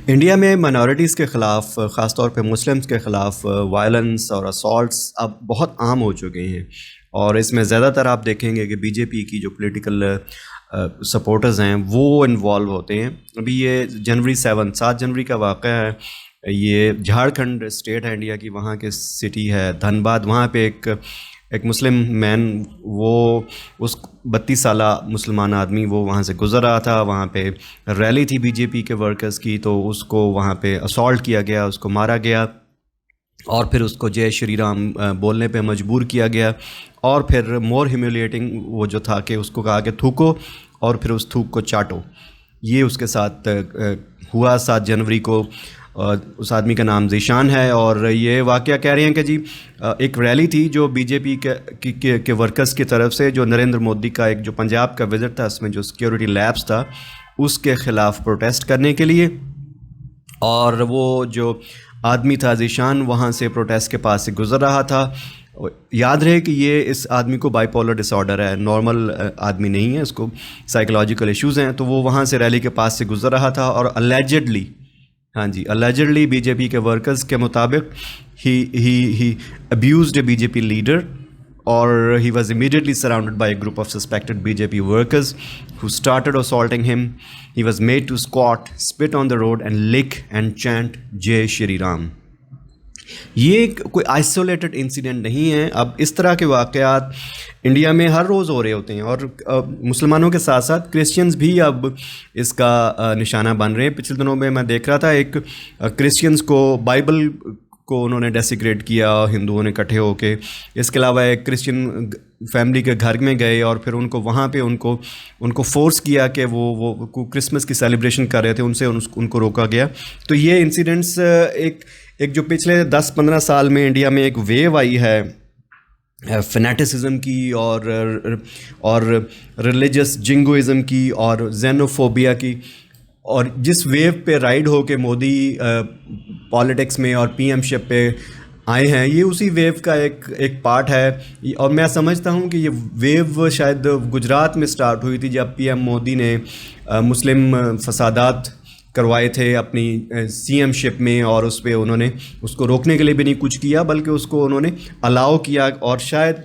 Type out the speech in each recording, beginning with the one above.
India में minorities के ख़िलाफ़, ख़ास तौर पे मुस्लिम्स के ख़िलाफ़ वायलेंस और असॉल्ट्स अब बहुत आम हो चुके हैं। और इसमें ज़्यादातर आप देखेंगे कि बीजेपी की जो पॉलिटिकल सपोर्टर्स हैं वो इन्वॉल्व होते हैं। अभी ये जनवरी 7 जनवरी का वाक़या है। ये झारखंड स्टेट है इंडिया की, वहाँ के सिटी है धनबाद। वहाँ पे एक मुस्लिम मैन, वो उस 32 साला मुसलमान आदमी वो वहाँ से गुज़र रहा था। वहाँ पे रैली थी बीजेपी के वर्कर्स की, तो उसको वहाँ पे असॉल्ट किया गया, उसको मारा गया और फिर उसको जय श्री राम बोलने पे मजबूर किया गया। और फिर मोर ह्यूमिलिएटिंग वो जो था कि उसको कहा कि थूको और फिर उस थूक को चाटो। ये उसके साथ हुआ 7 जनवरी को। उस आदमी का नाम ज़ीशान है। और ये वाक़या कह रहे हैं कि जी एक रैली थी जो बीजेपी के वर्कर्स की तरफ से, जो नरेंद्र मोदी का एक जो पंजाब का विज़िट था, उसमें जो सिक्योरिटी लैब्स था उसके ख़िलाफ़ प्रोटेस्ट करने के लिए। और वो जो आदमी था ज़ीशान, वहाँ से प्रोटेस्ट के पास से गुज़र रहा था। याद रहे कि ये इस आदमी को बाइपोलर डिसऑर्डर है, नॉर्मल आदमी नहीं है, इसको साइकोलॉजिकल इश्यूज़ हैं। तो वो वहाँ से रैली के पास से गुज़र रहा था और अलेजिडली, हाँ जी, अलेजिडली बीजेपी के वर्कर्स के मुताबिक ही अब्यूज्ड a बीजेपी लीडर, और he was immediately surrounded by a group of suspected BJP workers who started assaulting him. He was made to squat, spit on the road and lick and chant Jai Shri Ram. ये कोई isolated incident नहीं है। अब इस तरह के वाक़यात India में हर रोज़ हो रहे होते हैं, और मुसलमानों के साथ साथ क्रिश्चियंस भी अब इसका निशाना बन रहे हैं। पिछले दिनों में मैं देख रहा था, एक क्रिश्चियंस को बाइबल को उन्होंने डेसिक्रेट किया हिंदुओं ने इकट्ठे होके। इसके अलावा एक क्रिश्चियन फैमिली के घर में गए और फिर उनको वहाँ पे उनको फोर्स किया कि वो क्रिसमस की सेलिब्रेशन कर रहे थे, उनको रोका गया। तो ये इंसिडेंट्स एक जो पिछले 10-15 साल में इंडिया में एक वेव आई है फेनेटिसिज्म की और रिलीजियस जिंगोइज़म की और जेनोफोबिया की, और जिस वेव पे राइड हो के मोदी पॉलिटिक्स में और पीएमशिप पे आए हैं, ये उसी वेव का एक पार्ट है। और मैं समझता हूँ कि ये वेव शायद गुजरात में स्टार्ट हुई थी, जब पीएम मोदी ने मुस्लिम फसादात करवाए थे अपनी सीएमशिप में, और उस पर उन्होंने उसको रोकने के लिए भी नहीं कुछ किया, बल्कि उसको उन्होंने अलाउ किया। और शायद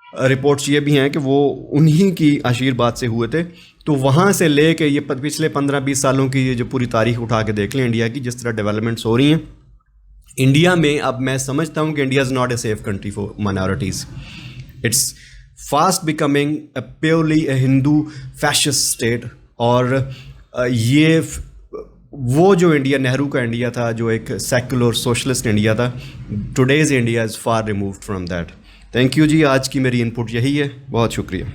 रिपोर्ट्स ये भी हैं कि वो उन्हीं की आशीर्वाद से हुए थे। तो वहाँ से ले के ये पिछले 15-20 सालों की ये जो पूरी तारीख उठा के देख लें इंडिया की, जिस तरह डेवलपमेंट्स हो रही हैं इंडिया में, अब मैं समझता हूँ कि India is not a safe country for minorities. It's fast becoming a purely a Hindu fascist state. और ये वो जो इंडिया, नेहरू का इंडिया था, जो एक सेक्युलर सोशलिस्ट इंडिया था, today's India is far removed from that. Thank you ji, आज की मेरी इनपुट यही है। बहुत शुक्रिया।